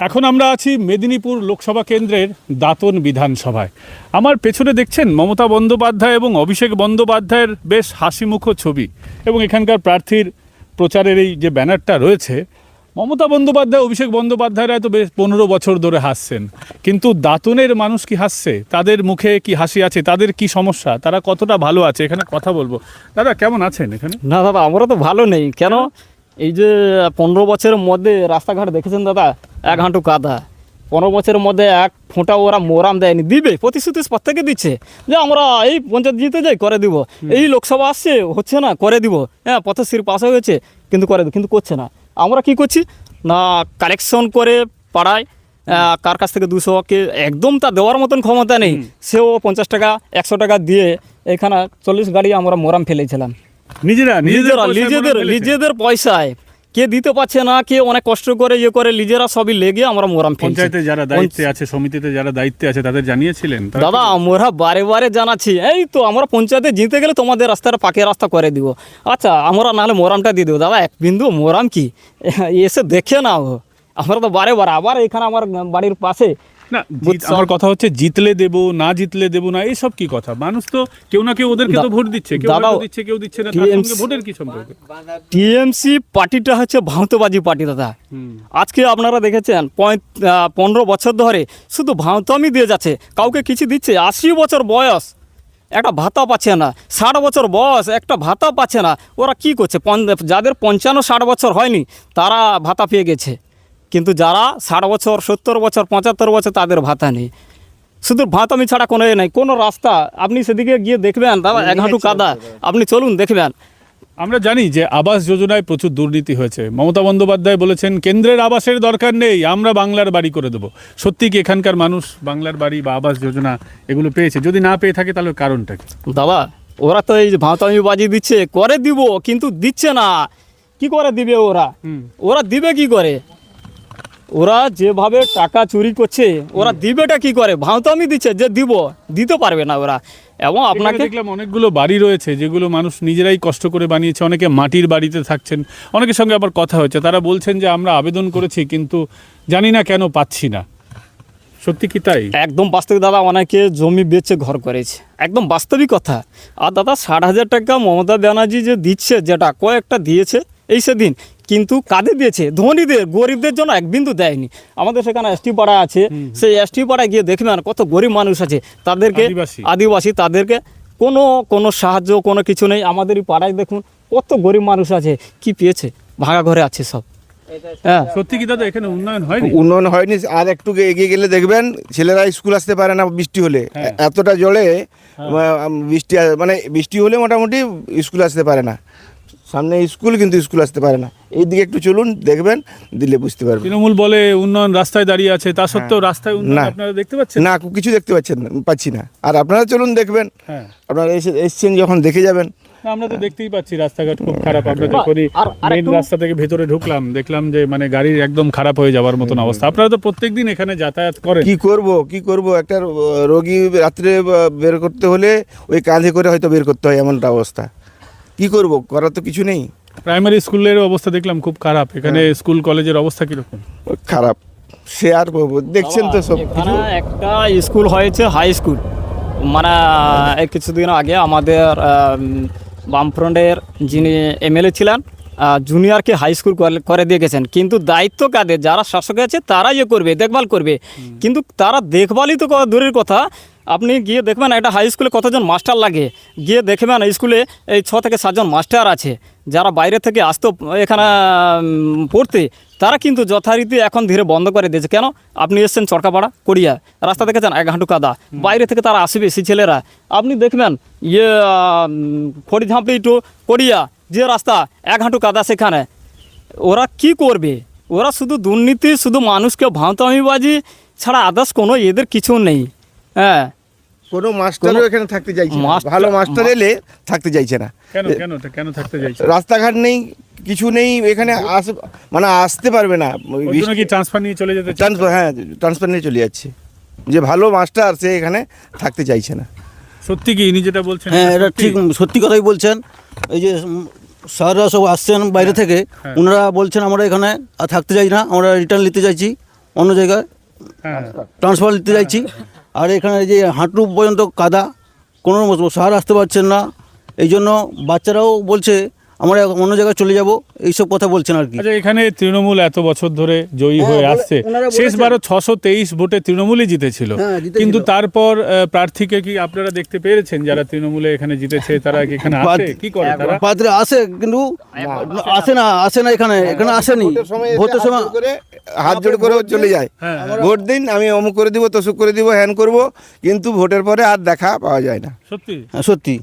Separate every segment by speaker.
Speaker 1: এখন আমরা আছি মেদিনীপুর লোকসভা কেন্দ্রের দাঁতন বিধানসভায়। আমার পেছনে দেখছেন মমতা বন্দ্যোপাধ্যায় এবং অভিষেক বন্দ্যোপাধ্যায়ের বেশ হাসিমুখ ছবি, এবং এখানকার প্রার্থীর প্রচারের এই যে ব্যানারটা রয়েছে, মমতা বন্দ্যোপাধ্যায় অভিষেক বন্দ্যোপাধ্যায়রা তো বেশ 15 বছর ধরে হাসছেন, কিন্তু দাঁতনের মানুষ কি হাসছে? তাদের মুখে কি হাসি আছে? তাদের কি সমস্যা? তারা কতটা ভালো আছে? এখানে কথা বলবো। দাদা কেমন আছেন এখানে?
Speaker 2: না দাদা, আমরা তো ভালো নেই। কেন? এই যে 15 বছরের মধ্যে রাস্তাঘাট দেখেছেন দাদা, এক হাঁটু কাদা। 15 বছরের মধ্যে এক ফোঁটা ওরা মোরাম দেয়নি। দিবে, প্রতিশ্রুতি প্রত্যেকে দিচ্ছে যে আমরা এই পঞ্চায়েত জিতে যাই করে দিব, এই লোকসভা আসছে হচ্ছে না করে দিব, হ্যাঁ পথশ্রী পাস হয়ে গেছে কিন্তু করে দিব, কিন্তু করছে না। আমরা কি করছি না, কালেকশন করে পাড়ায় কার কাছ থেকে 200 কে একদম তা দেওয়ার মতন ক্ষমতা নেই, সেও 50 টাকা 100 টাকা দিয়ে এখানে 40 গাড়ি আমরা মোরাম ফেলেছিলাম নিজেদের পয়সায়। কে দিতে পারছে না, কে অনেক কষ্ট করে ইয়ে করে নিজেরা সবই লেগে আমরা মোরাম ফেলছি।
Speaker 1: পঞ্চায়েতে যারা দায়িত্বে আছে, সমিতিতে যারা দায়িত্বে আছে, তাদের জানিয়েছিলেন?
Speaker 2: দাদা আমরা বারে বারে জানাচ্ছি, এই তো আমরা পঞ্চায়েতে জিতে গেলে তোমাদের রাস্তাটা পাকে রাস্তা করে দিব। আচ্ছা আমরা নাহলে মোরামটা দিয়ে দেবো। দাদা এক বিন্দু মোরাম কি এসে দেখে নাও। আমরা তো বারে বারে আবার এখানে আমার বাড়ির পাশে
Speaker 1: না, আমার কথা হচ্ছে জিতলে দেব না জিতলে দেব না, এইসব কি কথা? মানুষ তো কেউ না কেউ ওদেরকে তো ভোট দিচ্ছে, কেউ দিচ্ছে কেউ দিচ্ছে না, তার সঙ্গে ভোটের কি সম্পর্ক?
Speaker 2: টিএমসি পার্টিটা হচ্ছে ভাঁওতাবাজি পার্টি দাদা। আজকে আপনারা দেখেছেন 15 বছর ধরে শুধু ভাঁওতামি দিয়ে যাচ্ছে, কাউকে কিছু দিচ্ছে। 80 বছর বয়স একটা ভাতা পাচ্ছে না, 60 বছর বয়স একটা ভাতা পাচ্ছে না। ওরা কি করছে? যাদের 55-60 বছর হয়নি তারা ভাতা পেয়ে গেছে, কিন্তু যারা 60 বছর 70 বছর 75 বছর তাদের ভাতা নেই। শুধু ভাতামি ছাড়া কোনো নেই। কোনো রাস্তা আপনি সেদিকে গিয়ে দেখবেন দাদা এক হাঁটু কাদা, আপনি চলুন দেখবেন।
Speaker 1: আমরা জানি যে আবাস যোজনায় প্রচুর দুর্নীতি হয়েছে। মমতা বন্দ্যোপাধ্যায় বলেছেন কেন্দ্রের আবাসের দরকার নেই, আমরা বাংলার বাড়ি করে দেবো। সত্যি কি এখানকার মানুষ বাংলার বাড়ি বা আবাস যোজনা এগুলো পেয়েছে? যদি না পেয়ে থাকে তাহলে কারণটা কি?
Speaker 2: দাদা ওরা তো এই যে ভাতামি বাজি দিচ্ছে, করে দিব কিন্তু দিচ্ছে না। কি করে দিবে ওরা দিবে কি করে? ওরা যেভাবে টাকা চুরি করছে ওরা দিবেটা কি করে? ভাঁওতামি দিচ্ছে যে দিব, দিতে পারবে না ওরা। এবং আপনাকে
Speaker 1: দেখলাম অনেকগুলো বাড়ি রয়েছে যেগুলো মানুষ নিজেরাই কষ্ট করে বানিয়েছে, অনেকে মাটির বাড়িতে থাকছেন। অনেকের সঙ্গে আবার কথা হচ্ছে, তারা বলছেন যে আমরা আবেদন করেছি কিন্তু জানি না কেন পাচ্ছি না। সত্যি কি তাই?
Speaker 2: একদম বাস্তবিক দাদা, অনেকে জমি বেচে ঘর করেছে, একদম বাস্তবিক কথা। আর দাদা 60,000 টাকা মমতা ব্যানার্জি যে দিচ্ছে, যেটা কয়েকটা দিয়েছে এই সেদিন, কিন্তু কাদের দিয়েছে? ধনীদের, গরিবদের জন্য এক বিন্দু দেয়নি। আমাদের সেখানে এসটি পাড়া আছে, সেই এসটি পাড়ায় গিয়ে দেখবেন কত গরিব মানুষ আছে, তাদেরকে আদিবাসী তাদেরকে কোনো সাহায্য কোনো কিছু নেই। আমাদের এই পাড়ায় দেখুন কত গরিব মানুষ আছে, কি পেয়েছে? ভাঙা ঘরে আছে সব।
Speaker 1: হ্যাঁ সত্যি কি দাদা এখানে
Speaker 3: উন্নয়ন হয়নি? আর একটু এগিয়ে গেলে দেখবেন ছেলেরা স্কুল আসতে পারে না বৃষ্টি হলে। এতটা জলে বৃষ্টি হলে মোটামুটি স্কুল আসতে পারে না। সামনে স্কুল কিন্তু স্কুল আসতে পারে না। এই দিকে একটু চলুন, দেখবেন, দিলে বুঝতে পারবেন।
Speaker 1: তৃণমূল বলে উন্নয়ন রাস্তায় দাঁড়িয়ে আছে, তা সত্ত্বেও রাস্তায় উন্নয়ন আপনারা দেখতে পাচ্ছেন
Speaker 3: না? কিছু দেখতে পাচ্ছি না। আর আপনারা চলুন দেখবেন, আপনারা এসছেন যখন দেখে যাবেন।
Speaker 1: আমরা তো দেখতেই পাচ্ছি রাস্তাঘাট খুব খারাপ। আমরা যখন মেইন রাস্তা থেকে ভেতরে ঢুকলাম দেখলাম যে মানে গাড়ির একদম খারাপ হয়ে যাওয়ার মতন অবস্থা। আপনারা তো প্রত্যেকদিন এখানে যাতায়াত করেন।
Speaker 3: কি করব একটা রোগী রাত্রে বের করতে হলে ওই কাঁধে করে হয়তো বের করতে হয়, এমনটা অবস্থা। কি করব, করার তো কিছু নেই।
Speaker 1: প্রাইমারি স্কুলের অবস্থা দেখলাম খুব খারাপ। এখানে স্কুল কলেজের অবস্থা কিরকম?
Speaker 3: খারাপ। সে আর দেখছেন তো সব কিছু।
Speaker 2: একটা স্কুল হয়েছে হাই স্কুল, মানে কিছুদিন আগে আমাদের বামফ্রন্টের যিনি এমএলএ ছিলেন জুনিয়রকে হাই স্কুল করে দিয়ে গেছেন, কিন্তু দায়িত্ব কাদের? যারা শাসক আছে তারা করবে, দেখভাল করবে, কিন্তু তারা দেখভালই তো দূরের কথা। আপনি গিয়ে দেখবেন একটা হাই স্কুলে কতজন মাস্টার লাগে, গিয়ে দেখবেন স্কুলে এই 6 থেকে 7 জন মাস্টার আছে, যারা বাইরে থেকে আসতো এখানে পড়তে, তারা কিন্তু যথারীতি এখন ধীরে বন্ধ করে দিয়েছে। কেন? আপনি এসছেন চরকাপাড়া কড়িয়া, রাস্তা দেখেছেন এক হাঁটু কাদা, বাইরে থেকে তারা আসবে সেই ছেলেরা। আপনি দেখবেন খড়িঝাঁপড়ি টু কড়িয়া যে রাস্তা, এক হাঁটু কাদা, সেখানে ওরা কি করবে? ওরা শুধু দুর্নীতি, শুধু মানুষকে ভাঁওতামিবাজি ছাড়া আদার্স কোনো এদের কিছু নেই। হ্যাঁ,
Speaker 3: কোনো মাস্টারও এখানে থাকতে চাইছে না। ভালো মাস্টার এলে থাকতে চাইছে না।
Speaker 1: কেন থাকতে চাইছে?
Speaker 3: রাস্তাঘাট নেই, কিছু নেই এখানে, আসতে পারবে না।
Speaker 1: ট্রান্সফার নিয়ে চলে যেতে?
Speaker 3: ট্রান্সফার নিয়ে চলে যাচ্ছে। যে ভালো মাস্টার সে এখানে থাকতে চাইছে না।
Speaker 1: সত্যি কি ইনি যেটা বলছেন?
Speaker 4: হ্যাঁ, এটা ঠিক, সত্যি কথাই বলছেন। এই যে স্যাররা সব আসছেন বাইরে থেকে, ওনারা বলছেন আমরা এখানে আর থাকতে চাই না, আমরা রিটার্ন নিতে চাইছি, অন্য জায়গায়
Speaker 1: হ্যাঁ
Speaker 4: ট্রান্সফার নিতে চাইছি। আর এখানে যে হাঁটু পর্যন্ত কাদা, কোনো মতো স্যার আসতে পারছেন না, এই জন্য বাচ্চারাও বলছে আমরা অন্য জায়গায় চলে যাব, এইসব কথা বলছেন আর কি।
Speaker 1: আচ্ছা, এখানে তৃণমূল এত বছর ধরে জয়ী হয়ে আসছে,
Speaker 4: ওনারা বলেছেন।
Speaker 1: শেষবারও 623 ভোটে তৃণমূলই জিতেছিল,
Speaker 4: হ্যাঁ, জিতেছিল।
Speaker 1: কিন্তু তারপর প্রার্থীকে কি আপনারা দেখতে পেরেছেন? যারা তৃণমূলে এখানে জিতেছে তারা কি এখানে আসে? কি করে তারা?
Speaker 4: পাত্রে আসে কিন্তু আসে না এখানে আসেনি ভোটের সময়।
Speaker 3: হাত জোড় করে চলে যায়,
Speaker 1: হ্যাঁ,
Speaker 3: ভোট দিন, আমি অমুক করে দিব, তসুক করে দিব, হ্যান করব, কিন্তু ভোটের পরে আর দেখা পাওয়া যায় না।
Speaker 1: সত্যি
Speaker 4: হ্যাঁ, সত্যি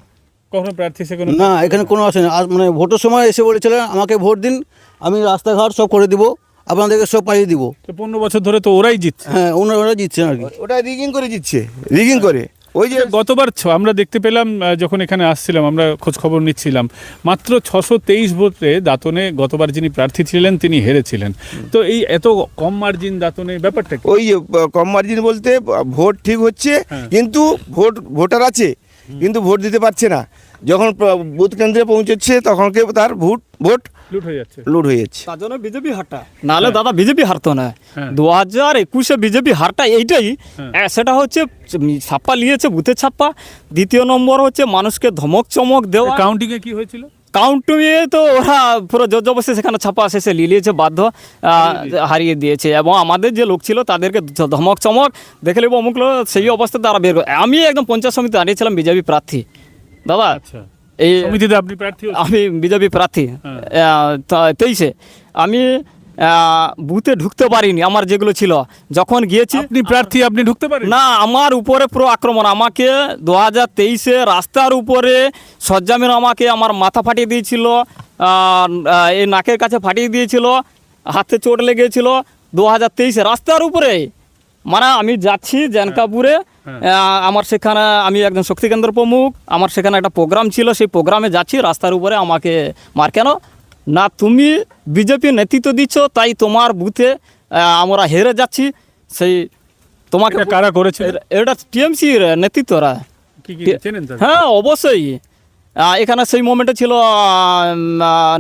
Speaker 1: কখনো প্রার্থী সে কোনো
Speaker 4: না, এখানে কোনো আসেনি। আর মানে ভোটের সময় এসে বলেছিলেন আমাকে ভোট দিন, আমি রাস্তাঘাট সব করে দিব, আপনাদেরকে সব পাইয়ে দিব।
Speaker 1: তো 15 বছর ধরে তো ওরাই জিতছে।
Speaker 4: হ্যাঁ, ওনারা জিতছেন আর কি।
Speaker 3: ওটা রিগিং করে জিতছে, রিগিং করে। ওই যে
Speaker 1: গতবার আমরা দেখতে পেলাম, যখন এখানে আসছিলাম আমরা খোঁজ খবর নিচ্ছিলাম, মাত্র 623 ভোটে দাঁতনে গতবার যিনি প্রার্থী ছিলেন তিনি হেরেছিলেন। তো এই এত কম মার্জিন দাঁতনে ব্যাপারটা কি?
Speaker 3: ওই যে কম মার্জিন বলতে ভোট ঠিক হচ্ছে, কিন্তু ভোটার আছে কিন্তু ভোট দিতে পারছে না। যখন বুথ কেন্দ্রে পৌঁছেছে তখন তার ভোট
Speaker 1: লুট হয়ে যাচ্ছে।
Speaker 3: লুট হয়ে যাচ্ছে।
Speaker 2: তার জন্য বিজেপি হারটা, নাহলে দাদা বিজেপি হারতো না।
Speaker 1: হ্যাঁ।
Speaker 2: 2021-এ বিজেপি হারটা এইটাই, সেটা হচ্ছে ছাপ্পা নিয়েছে, বুথের ছাপ্পা। দ্বিতীয় নম্বর হচ্ছে মানুষকে ধমক চমক দেওয়া।
Speaker 1: কাউন্টিং এ কি হয়েছিল?
Speaker 2: কাউন্টিংয়ে তো ওরা পুরো জবরদস্তি সেখানে ছাপা শেষে লিলিয়েছে, বাধ্য হারিয়ে দিয়েছে। এবং আমাদের যে লোক ছিল তাদেরকে ধমক চমক দেখে নেবো অমুক লোক, সেই অবস্থায় তারা বের করে। আমি একদম পঞ্চায়েত সমিতি দাঁড়িয়েছিলাম বিজেপি প্রার্থী দাদা।
Speaker 1: আচ্ছা,
Speaker 2: এই
Speaker 1: সমিতিতে আপনি প্রার্থী?
Speaker 2: আমি বিজেপি প্রার্থী 23-এ। আমি বুথে ঢুকতে পারিনি, আমার যেগুলো ছিল। যখন গিয়েছি,
Speaker 1: আপনি প্রার্থী, আপনি ঢুকতে পারেন
Speaker 2: না, আমার উপরে পুরো আক্রমণ। আমাকে 2023-এ রাস্তার উপরে সজ্জামিন আমাকে আমার মাথা ফাটিয়ে দিয়েছিল, এই নাকের কাছে ফাটিয়ে দিয়েছিল, হাতে চোট লেগেছিল 2023-এ রাস্তার উপরে। মানে আমি যাচ্ছি জানকাপুরে, আমার সেখানে আমি একজন শক্তিকেন্দ্র প্রমুখ, আমার সেখানে একটা প্রোগ্রাম ছিল, সেই প্রোগ্রামে যাচ্ছি, রাস্তার উপরে আমাকে মার। কেন না, তুমি বিজেপি নেতৃত্ব দিচ্ছ, তাই তোমার বুথে আমরা হেরে যাচ্ছি। সেই তোমাকে
Speaker 1: এটা কারা করেছে?
Speaker 2: এটা টিএমসির নেতৃত্বরা।
Speaker 1: কি কি চেনেন তাদের?
Speaker 2: হ্যাঁ, অবশ্যই। এখানে সেই মোমেন্টে ছিল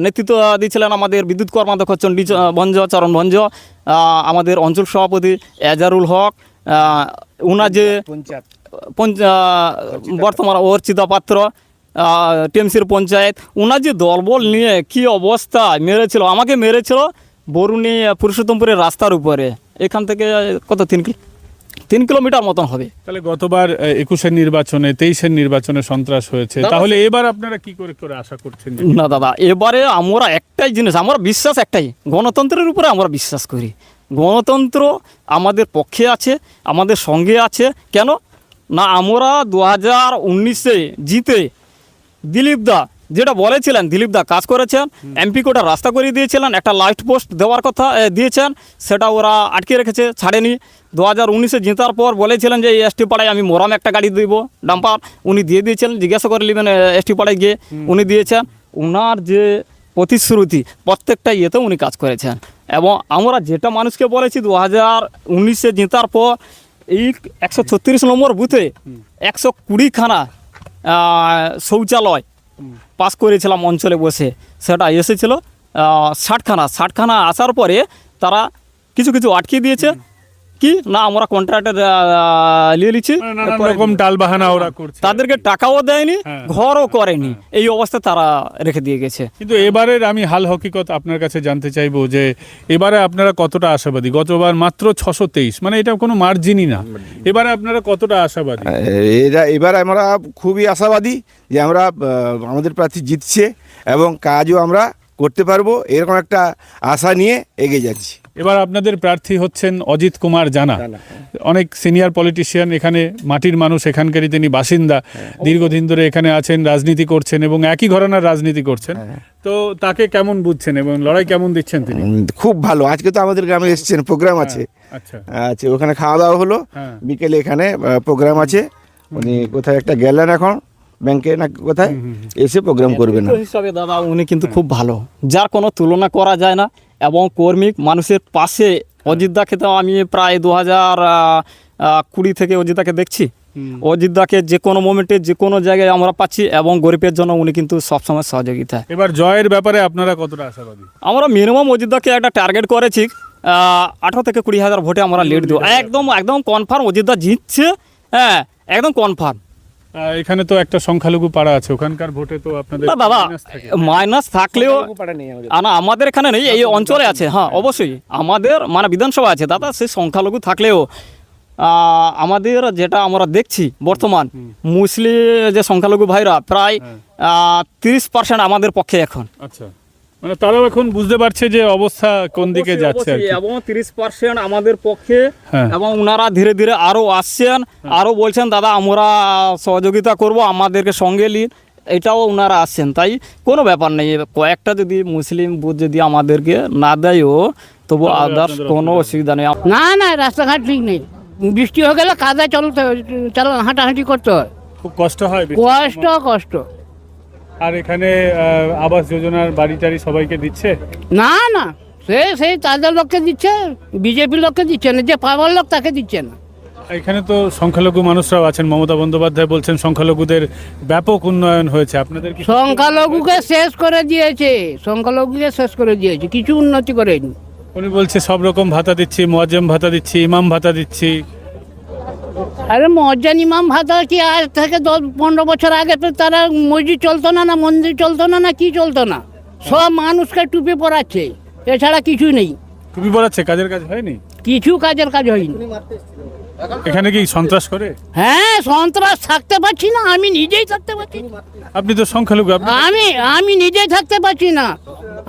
Speaker 2: নেতৃত্ব দিচ্ছিলেন আমাদের বিদ্যুৎ কর্মাধ্যক্ষ চণ্ডী ভঞ্জ, চরণ ভঞ্জ, আমাদের অঞ্চল সভাপতি এজারুল হক, ওনার যে বর্তমান অর্চিতা পাত্র, টিএমসির পঞ্চায়েত, ওনার যে দলবল নিয়ে কি অবস্থা মেরেছিল, আমাকে মেরেছিল বরুণী পুরুষোত্তমপুরের রাস্তার উপরে। এখান থেকে কত 3 কিলোমিটার মতন হবে।
Speaker 1: তাহলে গতবার 21-এর নির্বাচনে, 23-এর নির্বাচনে সন্ত্রাস হয়েছে, তাহলে এবার আপনারা কি করে আশা করছেন?
Speaker 2: না দাদা, এবারে আমরা একটাই জিনিস, আমার বিশ্বাস একটাই, গণতন্ত্রের উপরে আমরা বিশ্বাস করি। গণতন্ত্র আমাদের পক্ষে আছে, আমাদের সঙ্গে আছে। কেন না, আমরা 2019-এ জিতে দিলীপ দা যেটা বলেছিলেন, দিলীপ দা কাজ করেছেন, এমপি কোটা রাস্তা করে দিয়েছিলেন, একটা লাইট পোস্ট দেওয়ার কথা দিয়েছেন, সেটা ওরা আটকে রেখেছে, ছাড়েনি। 2019-এ জেতার পর বলেছিলেন যে এসটি পাড়ায় আমি মোরাম একটা গাড়ি দিব, ডাম্পার, উনি দিয়ে দিয়েছেন। জিজ্ঞাসা করে নেবেন এসটি পাড়ায় গিয়ে, উনি দিয়েছেন। ওনার যে প্রতিশ্রুতি প্রত্যেকটা ইয়েতে উনি কাজ করেছেন। এবং আমরা যেটা মানুষকে বলেছি 2019-এ জেতার পর, এই 136 নম্বর বুথে 120খানা শৌচালয় পাস করেছিলাম অঞ্চলে বসে, সেটা এসেছিল 60খানা আসার পরে তারা কিছু আটকে দিয়েছে। কি না, আমরা কন্ট্রাক্টর নিয়ে নিচ্ছি,
Speaker 1: নানান রকম টালবাহানা ওরা করছে,
Speaker 2: তাদেরকে টাকাও দেয়নি, ঘরও করেনি, এই অবস্থা তারা রেখে দিয়ে গেছে।
Speaker 1: কিন্তু এবারের আমি হাল হকিকত আপনার কাছে জানতে চাইবো যে এবারে আপনারা কতটা আশাবাদী? গতবার মাত্র 623, মানে এটা কোনো মার্জিনই না। এবারে আপনারা কতটা আশাবাদী?
Speaker 3: এবার আমরা খুবই আশাবাদী যে আমরা আমাদের প্রার্থী জিতছে এবং কাজও আমরা করতে পারবো, এরকম একটা আশা নিয়ে এগিয়ে যাচ্ছি।
Speaker 1: এবার আপনাদের প্রার্থী হচ্ছেন অজিত কুমার জানা, অনেক সিনিয়র পলিটিশিয়ান, এখানে মাটির মানুষ, এখানকারই তিনি বাসিন্দা, দীর্ঘদিন ধরে এখানে আছেন, রাজনীতি করছেন এবং একই ঘরানার রাজনীতি করছেন। তো তাকে কেমন বুঝছেন এবং লড়াই কেমন দিচ্ছেন তিনি?
Speaker 3: খুব ভালো। আজকে তো আমাদের গ্রামে এসেছেন, প্রোগ্রাম আছে।
Speaker 1: আচ্ছা
Speaker 3: আচ্ছা, ওখানে খাওয়া দাওয়া হলো, বিকেলে এখানে প্রোগ্রাম আছে। উনি কোথায় একটা গেলেন এখন, ব্যাংকে না কোথায়, এসে প্রোগ্রাম করবেন
Speaker 2: হিসাবে দাদা উনি কিন্তু খুব ভালো, যার কোনো তুলনা করা যায় না। এবং কর্মী মানুষের পাশে অজিতদাকে তো আমি প্রায় 2020 থেকে অজিতদাকে দেখছি। অজিতদাকে যে কোনো মোমেন্টে যে কোনো জায়গায় আমরা পাচ্ছি, এবং গরিবের জন্য উনি কিন্তু সবসময় সহযোগিতা।
Speaker 1: এবার জয়ের ব্যাপারে আপনারা কতটা আশাবাদী?
Speaker 2: আমরা মিনিমাম অজিতদাকে একটা টার্গেট করেছি 18 থেকে 20 হাজার ভোটে আমরা লিড দেবো, একদম একদম কনফার্ম অজিতদা জিতছে, হ্যাঁ একদম কনফার্ম।
Speaker 1: এখানে তো একটা সংখ্যালঘু পাড়া আছে, ওখানকার ভোটে তো আপনাদের
Speaker 2: না বাবা,
Speaker 1: minus থাকে।
Speaker 2: মাইনাস থাকলেও না, আমাদের এখানে নেই, এই অঞ্চলে আছে। হ্যাঁ অবশ্যই আমাদের মানে বিধানসভা আছে দাদা, সেই সংখ্যালঘু থাকলেও আমাদের যেটা আমরা দেখছি বর্তমান মুসলিম যে সংখ্যালঘু ভাইরা প্রায় 30% আমাদের পক্ষে এখন।
Speaker 1: আচ্ছা, মানে তারাও এখন বুঝতে পারছে যে অবস্থা কোন দিকে যাচ্ছে আর কি।
Speaker 2: এবং 30% আমাদের পক্ষে,
Speaker 1: হ্যাঁ।
Speaker 2: এবং ওনারা ধীরে ধীরে আরো আসছেন, আরো বলছেন দাদা আমরা সহযোগিতা করব, আমাদেরকে সঙ্গে নিন, এটাও ওনারা আসছেন। তাই কোনো ব্যাপার নেই, কয়েকটা যদি মুসলিম বুথ যদি আমাদেরকে না দেয়ও তবু আদার্স কোনো অসুবিধা নেই।
Speaker 5: না না, রাস্তাঘাট ঠিক নেই, বৃষ্টি হয়ে গেলে কাদা হাঁটাহাঁটি করতে হয়,
Speaker 1: খুব কষ্ট হয় বেশি।
Speaker 5: কষ্ট।
Speaker 1: আর এখানে আবাস যোজনার বাড়ি টাড়ি সবাইকে দিচ্ছে?
Speaker 5: না না, সেই তাদের লোককে দিচ্ছে, বিজেপির লোককে দিচ্ছে না, যে পাওয়ার লোক তাকে দিচ্ছে না।
Speaker 1: এখানে তো সংখ্যালঘু মানুষরাও আছেন, মমতা বন্দ্যোপাধ্যায় বলছেন সংখ্যালঘুদের ব্যাপক উন্নয়ন হয়েছে, আপনাদের কি?
Speaker 5: সংখ্যালঘুকে শেষ করে দিয়েছে, কিছু উন্নতি করেনি।
Speaker 1: উনি বলছে সব রকম ভাতা দিচ্ছি, মুয়াজ্জেম ভাতা দিচ্ছি, ইমাম ভাতা দিচ্ছি।
Speaker 5: আরে মজ্জান ইমাম ভাতা কি আজ থেকে 10-15 বছর আগে তো তারা মসজিদ চলতো না, মন্দির চলতো না কি চলতো না, সব মানুষকে টুপি পরাচ্ছে, এছাড়া কিছু নেই।
Speaker 1: টুপি পড়াচ্ছে, কাজের কাজ হয়নি,
Speaker 5: কিছু কাজের কাজ হয়নি।
Speaker 1: এখানে কি সন্ত্রাস করে?
Speaker 5: হ্যাঁ, সন্ত্রাস থাকতে পারছি না, আমি নিজেই থাকতে পারছি না।
Speaker 1: আপনি তো সংখ্যালঘু, আপনি
Speaker 5: আমি নিজেই থাকতে পারছি না।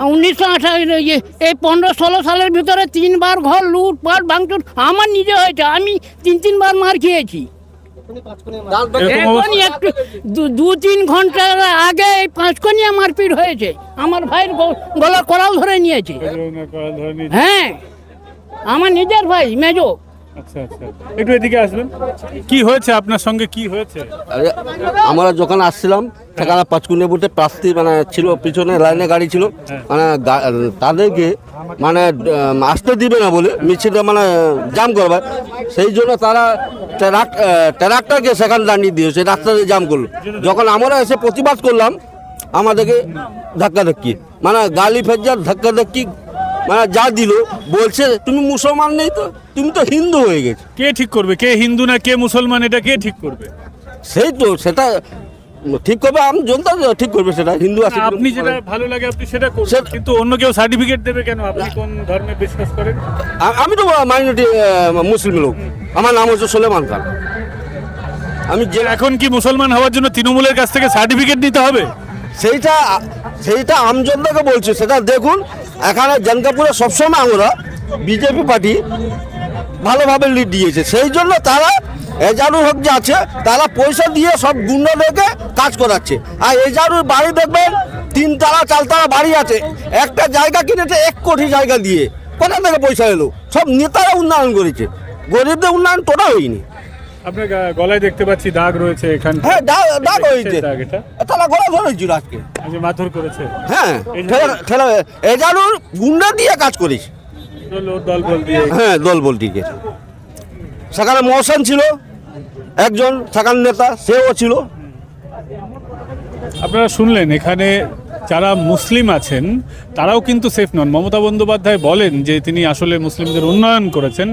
Speaker 5: 1928 এই 15-16 সালের ভিতরে 3বার ঘর লুটপাট ভাঙচুর আমার নিজে হয়েছে, আমি 3বার মার খেয়েছি।
Speaker 1: এরকম অবস্থা?
Speaker 5: এখনই একটু 2-3 ঘন্টার আগে এই 5 মারপিট হয়েছে, আমার ভাইয়ের গলা করাল ধরে নিয়েছে। হ্যাঁ, আমার নিজের ভাই মেজো।
Speaker 1: আচ্ছা আচ্ছা, একটু এদিকে আসবেন। কি হয়েছে আপনার সঙ্গে, কি হয়েছে?
Speaker 6: আরে, আমরা যখন আসছিলাম সেখানে পাঁচকুন্ডে বুথে প্রার্থী মানে ছিল, পিছনে লাইনে গাড়ি ছিল, মানে তাদেরকে মানে আসতে দিবে না বলে মিছিলটা মানে জাম করবে, সেই জন্য তারা ট্রাক্টরকে সেখানে দাঁড়িয়ে দিয়েছে, রাস্তাতে জাম করলো। যখন আমরা এসে প্রতিবাদ করলাম আমাদেরকে ধাক্কাধাক্কি, মানে গালি ফেজার ধাক্কাধাক্কি, মানে যা দিল, বলছে তুমি মুসলমান নেই তো, তুমি তো হিন্দু হয়ে গেছো।
Speaker 1: কে ঠিক করবে কে হিন্দু না কে মুসলমান, এটা কে ঠিক করবে?
Speaker 6: সেই তো, সেটা ঠিক করবে আমি জনতা ঠিক করবে, সেটা হিন্দু আছে।
Speaker 1: আপনি যেটা ভালো লাগে আপনি সেটা করবেন, কিন্তু অন্য কেউ সার্টিফিকেট দেবে কেন? আপনি কোন ধর্মে বিশ্বাস করেন?
Speaker 6: আমি তো মাইনরিটি মুসলিম লোক, আমার নাম হচ্ছে সুলেমান খান। আমি যে
Speaker 1: এখন কি মুসলমান হওয়ার জন্য তৃণমূলের কাছ থেকে সার্টিফিকেট নিতে হবে?
Speaker 6: সেইটা আমজনতাকে বলছে, সেটা দেখুন। এখানে জনকাপুরে সবসময় আমরা বিজেপি পার্টি ভালোভাবে লিড দিয়েছে, সেই জন্য তারা এজারুর হক যে আছে তারা পয়সা দিয়ে সব গুন্ডাদেরকে কাজ করাচ্ছে। আর এজারুর বাড়ি দেখবেন 3 তালা 4 তালা বাড়ি আছে, একটা জায়গা কিনেছে 1 কোটি জায়গা দিয়ে, কোথা থেকে পয়সা এলো? সব নেতারা উন্নয়ন করেছে, গরিবদের উন্নয়ন তোটা হয়নি।
Speaker 1: আপনার গলায় দেখতে পাচ্ছি দাগ রয়েছে এখানে।
Speaker 6: হ্যাঁ, দাগ হয়েছে,
Speaker 1: দাগ এটা
Speaker 6: তারা গলা ধরেছিল আজকে।
Speaker 1: আজকে মারধর করেছে।
Speaker 6: হ্যাঁ, ঠেলা এজারুর গুন্ডা দিয়ে কাজ করেছে।
Speaker 1: দল বল দিয়ে।
Speaker 6: হ্যাঁ, দল বলটিকে সেখানে মহসেন ছিল একজন, সেখানে নেতা সেও ছিল।
Speaker 1: আপনারা শুনলেন এখানে যারা মুসলিম আছেন তারাও কিন্তু সেফ নন। মমতা বন্দ্যোপাধ্যায় বলেন যে তিনি আসলে মুসলিমদের উন্নয়ন করেছেন,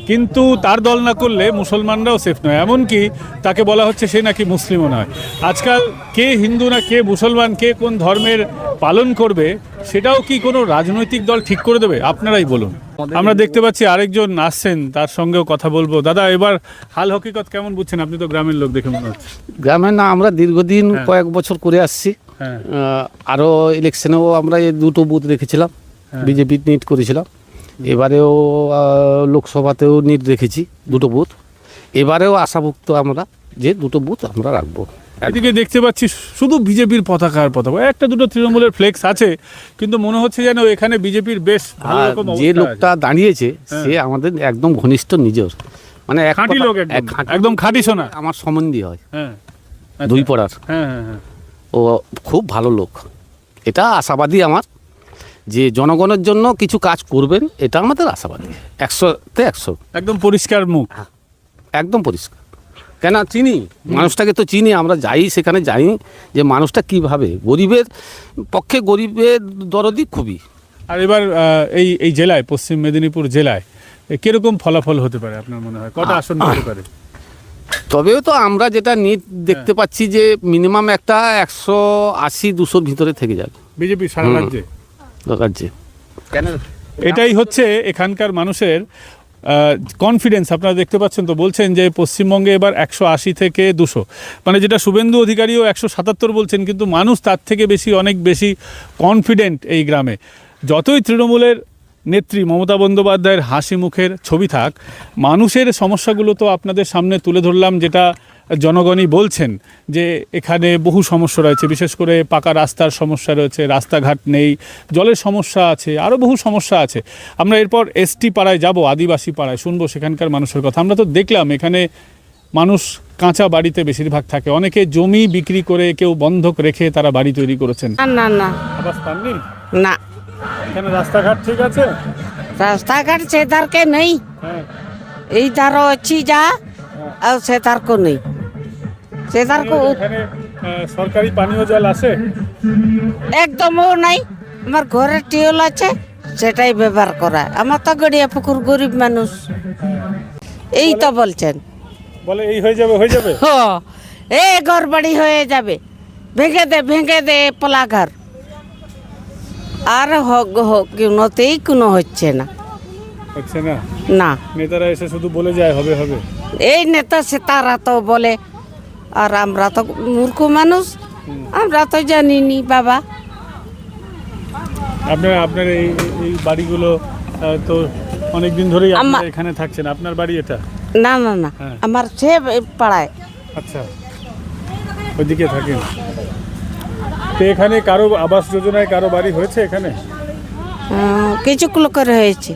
Speaker 1: কিন্তু তার দল না করলে মুসলমানরাও সেফ নয়। এমনকি তাকে বলা হচ্ছে সে নাকি মুসলিমও নয়। আজকাল কে হিন্দু না কে মুসলমান, কে কোন ধর্মের পালন করবে সেটাও কি কোনো রাজনৈতিক দল ঠিক করে দেবে? আপনারাই বলুন। আমরা দেখতে পাচ্ছি আরেকজন আসছেন, তার সঙ্গেও কথা বলবো। দাদা, এবার হাল হকিকত কেমন বুঝছেন? আপনি তো গ্রামের লোক দেখে মনে হচ্ছে।
Speaker 7: গ্রামে না, আমরা দীর্ঘদিন কয়েক বছর করে আসছি।
Speaker 1: হ্যাঁ,
Speaker 7: আরও ইলেকশনেও আমরা এই 2টো বুথ রেখেছিলাম, বিজেপি নিট করেছিলাম। এবারেও লোকসভাতেও নিট রেখেছি 2টো বুথ। এবারেও আশাভুক্ত আমরা যে 2টো বুথ আমরা রাখবো।
Speaker 1: এদিকে দেখতে পাচ্ছি শুধু বিজেপির পতাকা আর পতাকা, একটা দুটো তৃণমূলের ফ্লেক্স আছে, কিন্তু মনে হচ্ছে যেন এখানে বিজেপির বেশ ভালো
Speaker 7: আর
Speaker 1: রকম
Speaker 7: যে
Speaker 1: অবস্থা
Speaker 7: লোকটা
Speaker 1: আছে।
Speaker 7: দাঁড়িয়েছে সে আমাদের একদম ঘনিষ্ঠ নিজের, মানে এক
Speaker 1: খাঁটি
Speaker 7: কথা-
Speaker 1: লোক,
Speaker 7: এক খাঁটি
Speaker 1: একদম খাঁটি সোনা।
Speaker 7: আমার সম্বন্ধী হয়,
Speaker 1: হ্যাঁ,
Speaker 7: 2 পাড়ার।
Speaker 1: হ্যাঁ হ্যাঁ হ্যাঁ।
Speaker 7: ও খুব ভালো লোক, এটা আশাবাদী আমার যে জনগণের জন্য কিছু কাজ করবেন, এটা আমাদের আশাবাদী। 100-তে 100,
Speaker 1: একদম পরিষ্কার মুখ।
Speaker 7: একদম পরিষ্কার। কেন চিনি মানুষটাকে তো চিনি, আমরা যাই সেখানে জানি যে মানুষটা কিভাবে গরিবের পক্ষে, গরিবের দরদি খুবই।
Speaker 1: আর এবার এই জেলায়, পশ্চিম মেদিনীপুর জেলায় কিরকম ফলাফল হতে পারে আপনার মনে হয়? কটা আসন হতে পারে?
Speaker 7: তবেও তো আমরা যেটা নিট দেখতে পাচ্ছি যে মিনিমাম একটা 180-200 ভিতরে থেকে যাবে
Speaker 1: বিজেপি সারা রাজ্যে।
Speaker 7: রাজ্যে কেন
Speaker 1: এটাই হচ্ছে এখানকার মানুষের কনফিডেন্স। আপনারা দেখতে পাচ্ছেন তো, বলছেন যে পশ্চিমবঙ্গে এবার 180 থেকে 200, মানে যেটা শুভেন্দু অধিকারীও 177 বলছেন, কিন্তু মানুষ তার থেকে বেশি, অনেক বেশি কনফিডেন্ট এই গ্রামে। যতই তৃণমূলের নেত্রী মমতা বন্দ্যোপাধ্যায়ের হাসি মুখের ছবি থাক, মানুষের সমস্যাগুলো তো আপনাদের সামনে তুলে ধরলাম, যেটা জনগণই বলছেন যে এখানে বহু সমস্যা রয়েছে, বিশেষ করে পাকা রাস্তার সমস্যা রয়েছে, রাস্তাঘাট নেই, জলের সমস্যা আছে, আরও বহু সমস্যা আছে। আমরা এরপর এসটি পাড়ায় যাব, আদিবাসী পাড়ায়, শুনবো সেখানকার মানুষের কথা। আমরা তো দেখলাম এখানে মানুষ কাঁচা বাড়িতে বেশিরভাগ থাকে, অনেকে জমি বিক্রি করে, কেউ বন্ধক রেখে তারা বাড়ি তৈরি করেছেন।
Speaker 8: না না না
Speaker 1: আবাস পাননি?
Speaker 8: না,
Speaker 1: এখানে রাস্তাঘাট ঠিক আছে?
Speaker 8: রাস্তাঘাট সে ধারকে নেই,
Speaker 1: হ্যাঁ।
Speaker 8: এই ধারও অছি যা, আর সে ধারকো নেই, সে ধারকো
Speaker 1: এখানে সরকারি পানীয় জল আছে?
Speaker 8: একদমও নাই। আমার ঘরের টিউল আছে, সেটাই ব্যবহার করা। আমার তো গড়িয়া পুকুর, গরিব মানুষ। এই তো বলছেন
Speaker 1: বলে এই হয়ে যাবে, হয়ে যাবে।
Speaker 8: হ, এ ঘর বাড়ি হয়ে যাবে, ভেঙে দে পোলা ঘর। আর কোনোতেই কোনো হচ্ছে না,
Speaker 1: হচ্ছে না।
Speaker 8: না।
Speaker 1: নেতারা এসে শুধু বলে যায় হবে হবে।
Speaker 8: এই নেতা সে তারা তো বলে, আর আমরা তো মূর্খ মানুষ, আমরা তো জানিনি বাবা।
Speaker 1: আপনার এই এই বাড়িগুলো তো অনেক দিন ধরেই আপনারা
Speaker 8: আমার-
Speaker 1: এখানে থাকছেন, আপনার বাড়ি এটা?
Speaker 8: না না না,
Speaker 1: হ্যাঁ।
Speaker 8: আমার সে পাড়ায়।
Speaker 1: আচ্ছা, ওইদিকে থাকেন। তো এখানে কারো আবাস যোজনায় কারো বাড়ি হয়েছে এখানে?
Speaker 8: কিছু লোকের হয়েছে,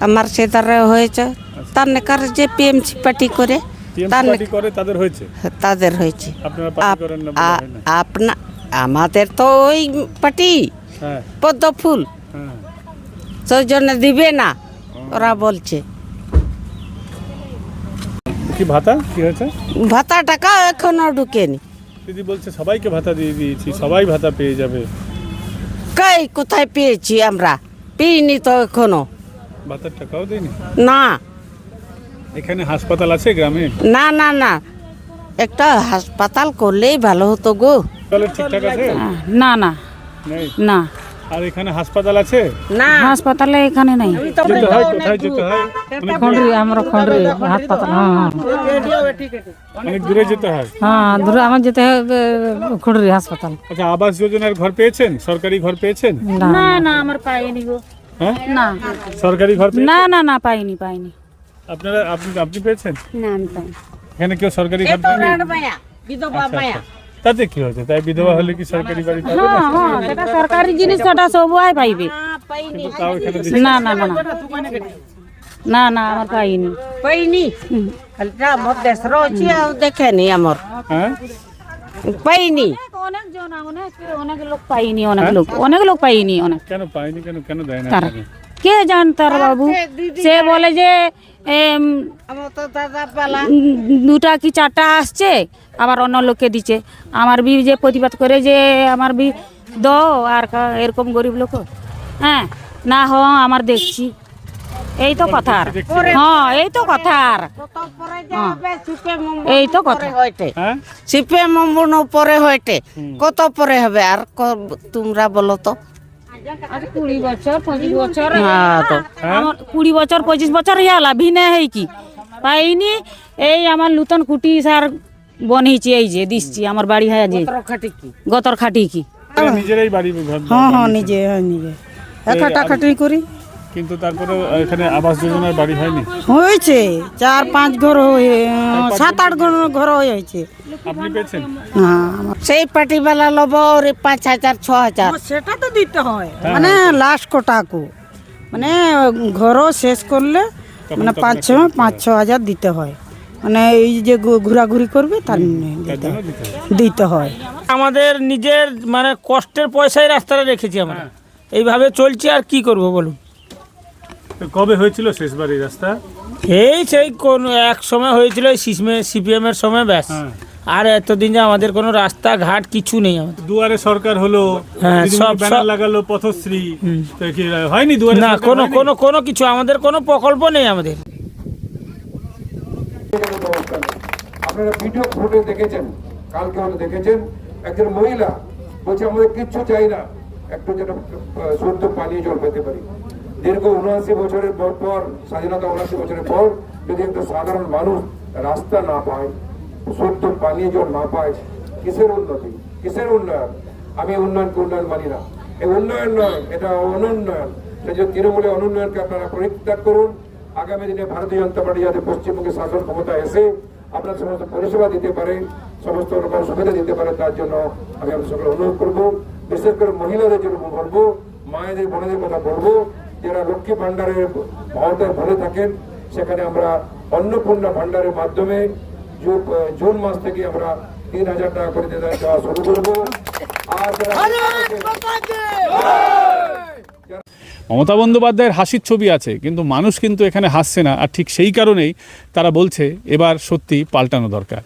Speaker 8: আমার সে তারা হয়েছে। তার নেকার যে পিএমসি পার্টি করে,
Speaker 1: টিএমসি
Speaker 8: তার
Speaker 1: পার্টি করে তাদের হয়েছে?
Speaker 8: তাদের হয়েছে।
Speaker 1: আপনারা পার্টি করেন না বলে হয় না?
Speaker 8: আপনা আমাদের তো ওই পার্টি
Speaker 1: হ্যাঁ,
Speaker 8: পদ্ম ফুল,
Speaker 1: হ্যাঁ।
Speaker 8: সেই জন্য দিবে না ওরা বলছে।
Speaker 1: কি ভাতা কি হয়েছে?
Speaker 8: ভাতা টাকা এখনো ঢুকেনি।
Speaker 1: দিদি বলছে সবাইকে ভাতা দিয়ে দিয়েছি, সবাই ভাতা পেয়ে যাবে।
Speaker 8: কই কোথায় পেয়েছি আমরা? পেয়েনি তো এখনো।
Speaker 1: ভাতার টাকাও দেয়নি?
Speaker 8: না
Speaker 1: এখানে হাসপাতাল আছে গ্রামে?
Speaker 8: না না না, একটা হাসপাতাল করলেই ভালো হতো গো।
Speaker 1: তাহলে ঠিকঠাক আছে?
Speaker 9: না না
Speaker 1: নেই?
Speaker 9: না,
Speaker 1: আর এখানে হাসপাতাল আছে?
Speaker 8: না
Speaker 9: হাসপাতালে এখানে নেই।
Speaker 1: যেতে হয়, কোথায় যেতে হয়?
Speaker 9: খন্ডরি, আমরা খন্ডরি হাসপাতাল। হ্যাঁ
Speaker 1: অনেক দূরে যেতে হয়।
Speaker 9: হ্যাঁ, দূরে আমার যেতে হবে খন্ডরি হাসপাতাল।
Speaker 1: আচ্ছা, আবাস যোজনার ঘর পেয়েছেন? সরকারি ঘর পেয়েছেন?
Speaker 9: না না, আমার পাইনি গো।
Speaker 1: হ্যাঁ,
Speaker 9: না
Speaker 1: সরকারি ঘর পেয়েছেন?
Speaker 9: না না না, পাইনি পাইনি।
Speaker 1: আপনারা আপনি পেয়েছেন?
Speaker 9: না আমি পাইনি।
Speaker 1: এখানে কেউ সরকারি ঘর পায়নি?
Speaker 8: বিধবা
Speaker 1: আচ্ছা,
Speaker 8: মায়া।
Speaker 1: আচ্ছা। তাতে কি হয়েছে? তাই বিধবা হলে কি সরকারি বাড়ি পাবে না?
Speaker 9: হ্যাঁ হ্যাঁ, সেটা সরকারি জিনিস, সেটা সবাই পাইবে।
Speaker 1: কিন্তু তাও এখানে দিচ্ছে।
Speaker 9: না না না না না না, আমার পাইনি।
Speaker 8: পাইনি, খালিটা আমার দেশর অছি আর দেখেনি আমার।
Speaker 1: হ্যাঁ,
Speaker 8: পাইনি।
Speaker 9: অনেক জন, অনেক লোক পাইনি, অনেক লোক পাইনি, অনেক।
Speaker 1: কেন পায়নি? কেন দেয় না?
Speaker 9: তারা কে জান তার বাবু, সে বলে যে
Speaker 8: আমার তো দাদা পালা
Speaker 9: দুটা কি চারটা আসছে, আবার অন্য লোককে দিচ্ছে। আমার বি যে প্রতিবাদ করে যে আমার বি দো, আর এরকম গরিব লোক, হ্যাঁ না হ আমার দেখছি। এই তো কথার, হ্যাঁ এই তো কথার,
Speaker 8: কত পরে যাবে সিপে মম্বন
Speaker 9: এই তো কথা।
Speaker 8: হইতে
Speaker 1: হ্যাঁ,
Speaker 8: সিপে মম্বন পরে হইতে কত পরে হবে? আর তোমরা বলো তো।
Speaker 9: 20 বছর 25 বছর,
Speaker 8: হ্যাঁ তো
Speaker 9: আমার 20 বছর 25 বছর ইয়ালা ভিনে হেই কি পাইনি। এই আমার নূতন কুটি সার বনেছি, এই যে দিচ্ছি আমার বাড়ি হয় যে
Speaker 8: খাটি কি
Speaker 9: গতর খাটি কি।
Speaker 1: নিজেরাই বাড়ি ঘর
Speaker 9: হ্যাঁ
Speaker 1: বানিয়েছে।
Speaker 9: নিজে খাটাখাটি করি।
Speaker 1: কিন্তু তারপরে এখানে আবাস যোজনার বাড়ি হয়নি?
Speaker 9: হয়েছে 4-5 ঘর, 7-8 ঘর হয়েছে।
Speaker 1: আপনি পেয়েছেন?
Speaker 8: সেই পার্টিওয়ালা লব 5,000 6,000
Speaker 9: সেটা তো দিতে হয়, মানে লাস্ট কোটাকু, মানে ঘর শেষ করলে মানে 5-6 হাজার দিতে হয়। মানে এই যে ঘোরাঘুরি করবে তার দিতে হয়।
Speaker 10: আমাদের নিজের মানে কষ্টের পয়সায় রাস্তাটা রেখেছি আমরা, এইভাবে চলছি আর কি করব বলুন।
Speaker 1: তো কবে হয়েছিল শেষবার এই রাস্তা?
Speaker 10: এই সেই কোন এক সময় হয়েছিল সিপিএম এর সময়, ব্যাস।
Speaker 1: হ্যাঁ।
Speaker 10: আর এতদিন যে আমাদের কোনো রাস্তাঘাট কিছু নেই আমাদের।
Speaker 1: দুয়ারে সরকার হলো,
Speaker 10: হ্যাঁ,
Speaker 1: দিদিমণি
Speaker 10: সব-
Speaker 1: ব্যানার লাগালো, পথশ্রী, তো কি হয়নি দুয়ারে
Speaker 10: না,
Speaker 1: সরকার
Speaker 10: কোনো
Speaker 1: হয়নি?
Speaker 10: কোনো কোনো কিছু আমাদের কোনো প্রকল্প নেই আমাদের।
Speaker 11: আপনারা ভিডিও ফুটে দেখেছেন, কালকে হয়তো দেখেছেন, একজন মহিলা বলছে আমাদের কিচ্ছু চাই না, একটু যেন শুদ্ধ পানীয় জল পেতে পারি। দীর্ঘ 79 বছরের পর, স্বাধীনতা 79 বছরের পর যদি একটা সাধারণ মানুষ রাস্তা না পায়, শুদ্ধ পানীয় জল না পায়, কিসের উন্নতি, কিসের উন্নয়ন? আমি উন্নয়নকে উন্নয়ন মানি না। এই উন্নয়ন নয়, এটা অনুন্নয়ন। সেই জন্য তৃণমূলের অনুন্নয়নকে আপনারা পরিত্যাগ করুন। আগামী দিনে ভারতীয় জনতা পার্টি যাতে পশ্চিমবঙ্গে শাসন ক্ষমতা এসে আপনার সমস্ত পরিষেবা দিতে পারে, সমস্ত রকম সুবিধা দিতে পারে, তার জন্য আমি আপনার সকলে অনুরোধ করবো। বিশেষ করে মহিলাদের জন্য বলবো, মায়েদের বোনেদের কথা বলবো, যারা লক্ষ্মী ভাণ্ডারের আওতায় ভালো থাকেন, সেখানে আমরা অন্নপূর্ণা ভাণ্ডারের মাধ্যমে জুন মাস থেকে আমরা 3,000 টাকা করে দেওয়া শুরু করবো। আর
Speaker 1: মমতা বন্দ্যোপাধ্যায়ের হাসির ছবি আছে, কিন্তু মানুষ কিন্তু এখানে হাসছে না। আর ঠিক সেই কারণেই তারা বলছে এবার সত্যি পাল্টানো দরকার।